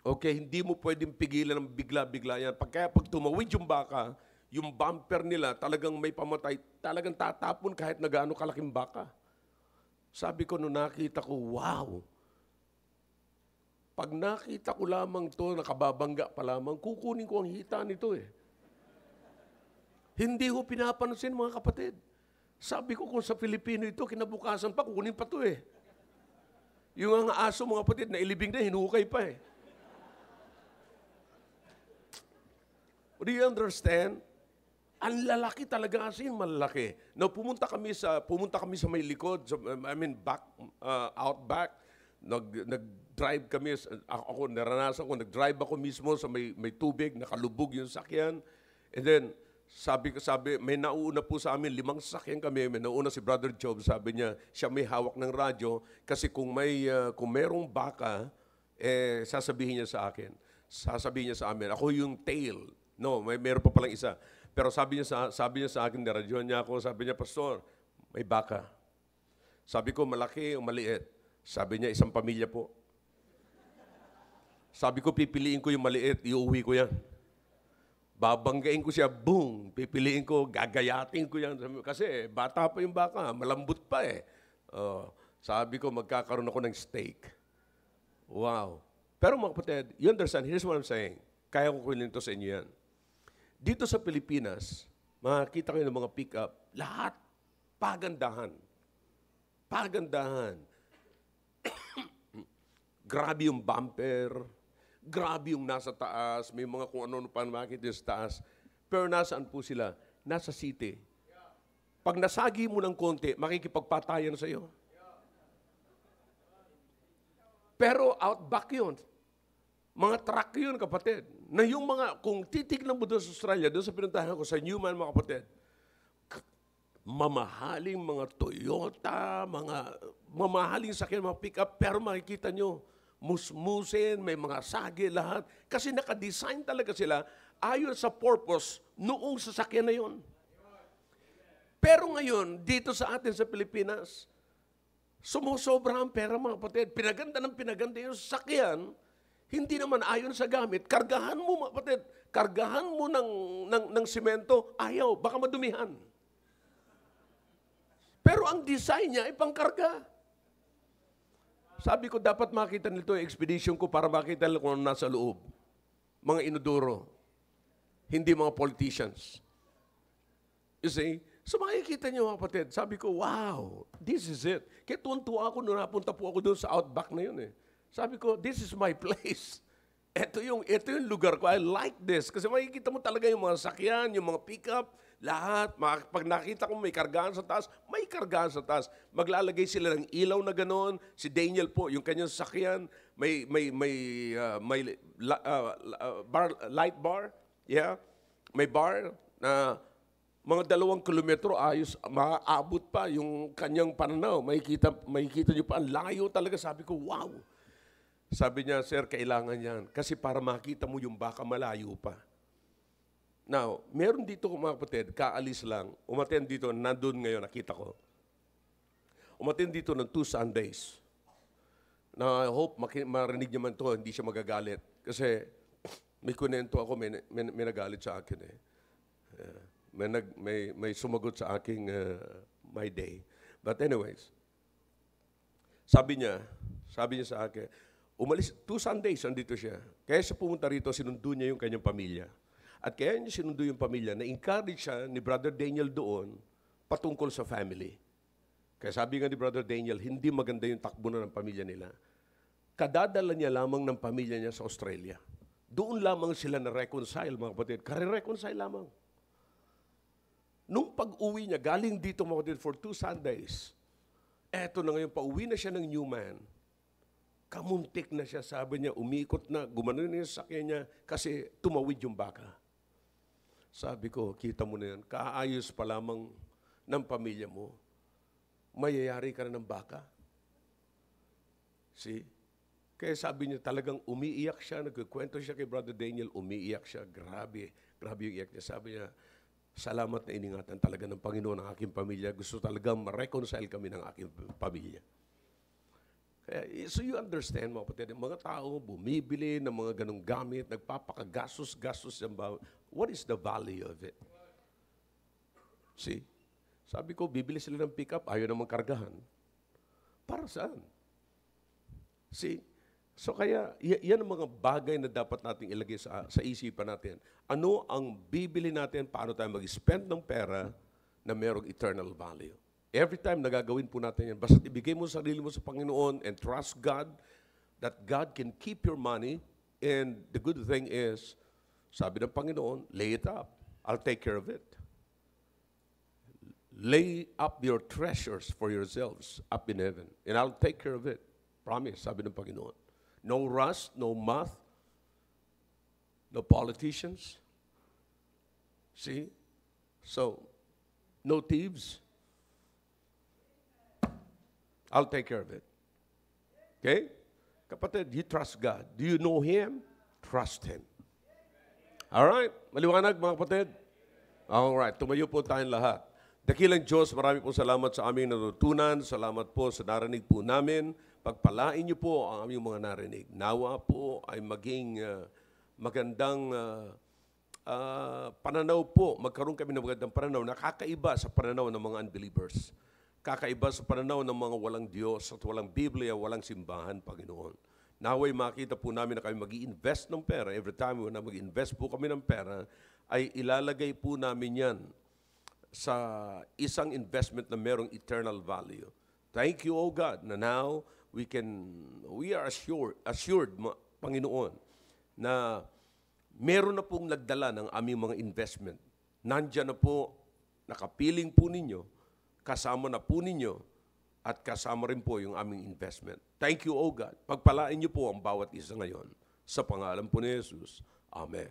Okay, hindi mo pwedeng pigilan ng bigla-bigla yan. Kaya pag tumawid yung baka, yung bumper nila talagang may pamatay, talagang tatapon kahit na gaano kalaking baka. Sabi ko nung nakita ko, wow! Pag nakita ko lamang to, nakababangga pa lamang, kukunin ko ang hita nito eh. Hindi ko pinapansin mga kapatid. Sabi ko kung sa Filipino ito, kinabukasan pa, kukunin pa to eh. Yung ang aso mga kapatid, na ilibing na, hinukay pa eh. Do you understand? Ang lalaki talaga kasi malaki. Now, pumunta kami sa may likod, out back. Nag-drive kami, naranasan ko, nag-drive ako mismo sa may tubig, nakalubog yung sakyan. And then, sabi, may nauna po sa amin, 5 sasakyan kami, may nauna si Brother Job, sabi niya, siya may hawak ng radyo, kasi kung merong baka, sasabihin niya sa akin. Sasabihin niya sa amin, ako yung tail. No, meron pa palang isa. Pero sabi niya sa akin, niradyohan niya ako, sabi niya, Pastor, may baka. Sabi ko, malaki o maliit? Sabi niya, isang pamilya po. Sabi ko, pipiliin ko yung maliit, iuwi ko yan. Babanggain ko siya, boom, pipiliin ko, gagayatin ko yan. Kasi bata pa yung baka, malambot pa eh. Sabi ko, magkakaroon ako ng steak. Wow. Pero mga kapatid, you understand, here's what I'm saying. Kaya ko kunin ito sa inyo yan. Dito sa Pilipinas, makikita kayo ng mga pick-up, lahat pagandahan. Pagandahan. Grabe yung bumper, grabe yung nasa taas, may mga kung ano pa makikita yung sa taas. Pero nasaan po sila? Nasa city. Pag nasagi mo ng konti, makikipagpatayan sa iyo. Pero outback yun. Mga truck yun, kapatid. Na yung mga, kung titignan mo doon sa Australia, doon sa pinuntahan ko, sa Newman, mga kapatid, mamahaling mga Toyota, mga mamahaling sakyan, mga pick-up, pero makikita nyo, musmusin, may mga sagi, lahat. Kasi nakadesign talaga sila ayon sa purpose noong sasakyan na yun. Pero ngayon, dito sa atin sa Pilipinas, sumusobra ang pera, mga kapatid. Pinaganda yung sasakyan, hindi naman ayon sa gamit. Kargahan mo, mga kapatid. Kargahan mo ng simento, ayaw, baka madumihan. Pero ang design niya ay pangkarga. Sabi ko, dapat makita nito yung expedition ko para makita nila kung ano nasa loob. Mga inodoro. Hindi mga politicians. You see? So makikita niyo mga kapatid, sabi ko, wow, this is it. Kaya tuwan-tuwa ako nung napunta po ako doon sa outback na yun eh. Sabi ko, this is my place. Ito yung lugar ko. I like this. Kasi makikita mo talaga yung mga sakyan, yung mga pick-up, Lahat, pag nakita ko may kargahan sa taas, may kargahan sa taas. Maglalagay sila ng ilaw na gano'n. Si Daniel po, yung kanyang sakyan, light bar, yeah, may bar na mga 2 kilometro ayos, maaabot pa yung kanyang pananaw. Makikita niyo pa, ang layo talaga. Sabi ko, wow. Sabi niya, sir, kailangan yan. Kasi para makita mo yung baka malayo pa. Now, meron dito mga kapatid, kaalis lang, umattend dito, nandun ngayon, nakita ko. Umattend dito ng 2 Sundays. Na I hope marinig niya man to, hindi siya magagalit. Kasi may kunento ako, may nagalit sa akin eh. May sumagot sa aking my day. But anyways, sabi niya sa akin, umalis, 2 Sundays, andito siya. Kaya siya pumunta rito, sinundo niya yung kanyang pamilya. At kaya niya sinundo yung pamilya, na-encourage siya ni Brother Daniel doon patungkol sa family. Kaya sabi nga ni Brother Daniel, hindi maganda yung takbo na ng pamilya nila. Kadadala niya lamang ng pamilya niya sa Australia. Doon lamang sila na-reconcile, mga kapatid. Kare-reconcile lamang. Nung pag-uwi niya, galing dito, mga kapatid, for 2 Sundays, eto na ngayon, pauwi na siya ng Newman. Kamuntik na siya, sabi niya, umikot na, gumanon na yung sakyan niya kasi tumawid yung baka. Sabi ko, kita mo na yan, kaayos pa lamang ng pamilya mo, mayayari ka na ng baka. See? Kaya sabi niya, talagang umiiyak siya, nagkikwento siya kay Brother Daniel, umiiyak siya, grabe yung iyak niya. Sabi niya, salamat na iningatan talaga ng Panginoon ang aking pamilya. Gusto talagang ma-reconcile kami ng aking pamilya. Kaya, so you understand, mga kapatid, mga tao bumibili ng mga ganong gamit, nagpapakagastos-gastos. What is the value of it? See? Sabi ko, bibili sila ng pick-up, ayaw namang kargahan. Para saan? See? So kaya, yan ang mga bagay na dapat nating ilagay sa isipan natin. Ano ang bibili natin, paano tayo mag-spend ng pera na merong eternal value? Every time nagagawin po natin yan, basta ibigay mo sarili mo sa Panginoon and trust God that God can keep your money. And the good thing is, sabi ng Panginoon, lay it up. I'll take care of it. Lay up your treasures for yourselves up in heaven, and I'll take care of it. Promise, sabi ng Panginoon. No rust, no moth, no politicians. See? So, no thieves. I'll take care of it. Okay? Kapatid, you trust God. Do you know Him? Trust Him. Alright? Maliwanag, mga kapatid? Alright, tumayo po tayong lahat. Dakilang Diyos, marami po salamat sa aming natutunan. Salamat po sa narinig po namin. Pagpalain niyo po ang aming mga narinig. Nawa po ay maging magandang pananaw po. Magkaroon kami ng magandang pananaw. Nakakaiba sa pananaw ng mga unbelievers. Kakaiba sa pananaw ng mga walang Diyos at walang Biblia, walang simbahan, Panginoon. Naway makita po namin na kami mag-i-invest ng pera. Every time na mag-i-invest po kami ng pera, ay ilalagay po namin yan sa isang investment na merong eternal value. Thank you, O God, na now we are assured, Panginoon, na meron na pong nagdala ng aming mga investment. Nandyan na po, nakapiling po ninyo, kasama na po ninyo, at kasama rin po yung aming investment. Thank you, O God. Pagpalain niyo po ang bawat isa ngayon. Sa pangalan po ni Jesus. Amen.